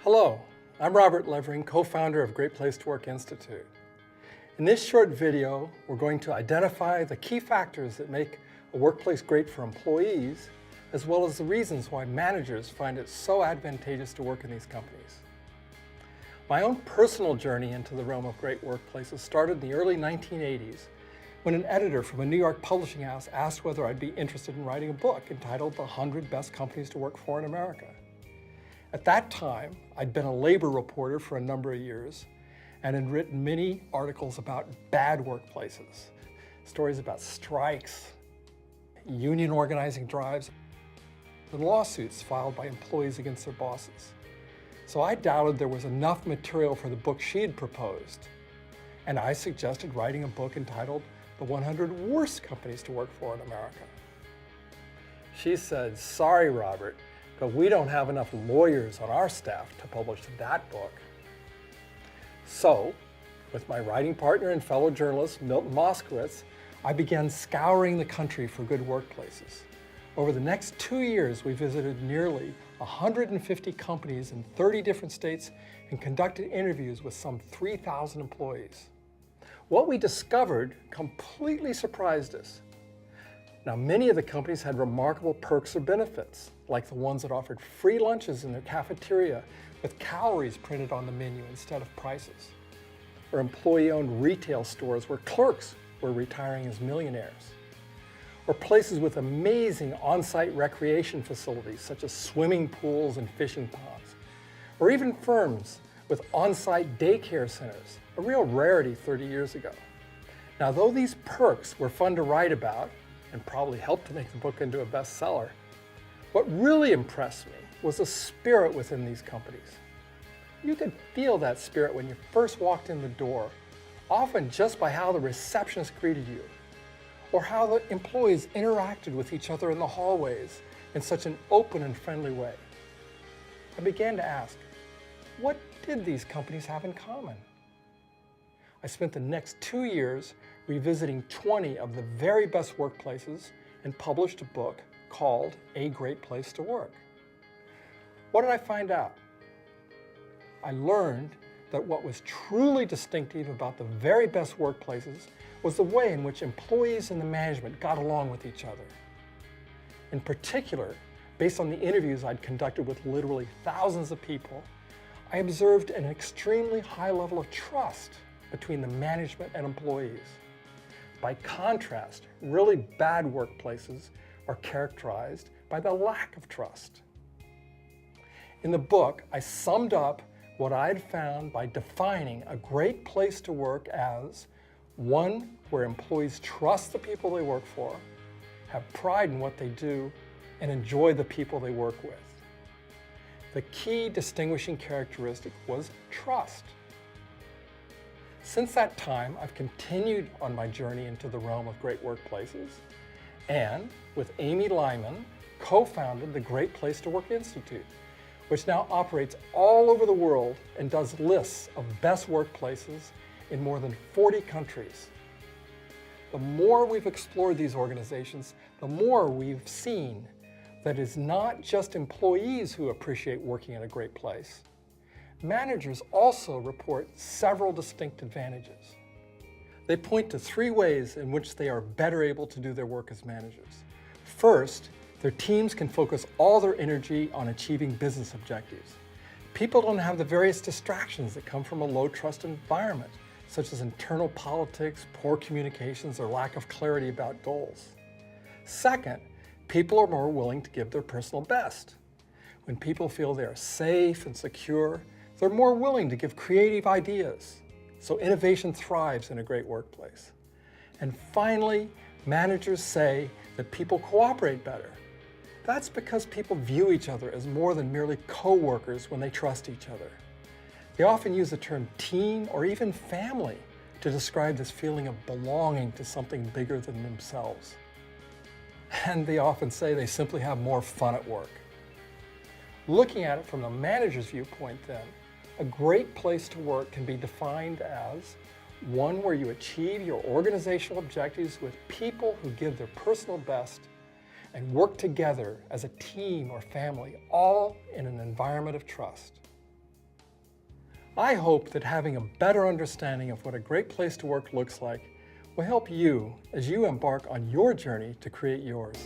Hello, I'm Robert Levering, co-founder of Great Place to Work Institute. In this short video, we're going to identify the key factors that make a workplace great for employees, as well as the reasons why managers find it so advantageous to work in these companies. My own personal journey into the realm of great workplaces started in the early 1980s when an editor from a New York publishing house asked whether I'd be interested in writing a book entitled The 100 Best Companies to Work For in America. At that time, I'd been a labor reporter for a number of years and had written many articles about bad workplaces, stories about strikes, union organizing drives, and lawsuits filed by employees against their bosses. So I doubted there was enough material for the book she had proposed, and I suggested writing a book entitled The 100 Worst Companies to Work For in America. She said, "Sorry, Robert, but we don't have enough lawyers on our staff to publish that book." So, with my writing partner and fellow journalist, Milton Moskowitz, I began scouring the country for good workplaces. Over the next 2 years, we visited nearly 150 companies in 30 different states and conducted interviews with some 3,000 employees. What we discovered completely surprised us. Now, many of the companies had remarkable perks or benefits, like the ones that offered free lunches in their cafeteria with calories printed on the menu instead of prices, or employee-owned retail stores where clerks were retiring as millionaires, or places with amazing on-site recreation facilities such as swimming pools and fishing ponds, or even firms with on-site daycare centers, a real rarity 30 years ago. Now, though these perks were fun to write about and probably helped to make the book into a bestseller, what really impressed me was the spirit within these companies. You could feel that spirit when you first walked in the door, often just by how the receptionist greeted you, or how the employees interacted with each other in the hallways in such an open and friendly way. I began to ask, what did these companies have in common? I spent the next 2 years revisiting 20 of the very best workplaces and published a book called A Great Place to Work. What did I find out? I learned that what was truly distinctive about the very best workplaces was the way in which employees and the management got along with each other. In particular, based on the interviews I'd conducted with literally thousands of people, I observed an extremely high level of trust between the management and employees. By contrast, really bad workplaces are characterized by the lack of trust. In the book, I summed up what I had found by defining a great place to work as one where employees trust the people they work for, have pride in what they do, and enjoy the people they work with. The key distinguishing characteristic was trust. Since that time, I've continued on my journey into the realm of great workplaces and, with Amy Lyman, co-founded the Great Place to Work Institute, which now operates all over the world and does lists of best workplaces in more than 40 countries. The more we've explored these organizations, the more we've seen that it's not just employees who appreciate working in a great place. Managers also report several distinct advantages. They point to 3 ways in which they are better able to do their work as managers. First, their teams can focus all their energy on achieving business objectives. People don't have the various distractions that come from a low-trust environment, such as internal politics, poor communications, or lack of clarity about goals. Second, people are more willing to give their personal best. When people feel they are safe and secure, they're more willing to give creative ideas. So innovation thrives in a great workplace. And finally, managers say that people cooperate better. That's because people view each other as more than merely co-workers when they trust each other. They often use the term team or even family to describe this feeling of belonging to something bigger than themselves. And they often say they simply have more fun at work. Looking at it from the manager's viewpoint then, a great place to work can be defined as one where you achieve your organizational objectives with people who give their personal best and work together as a team or family, all in an environment of trust. I hope that having a better understanding of what a great place to work looks like will help you as you embark on your journey to create yours.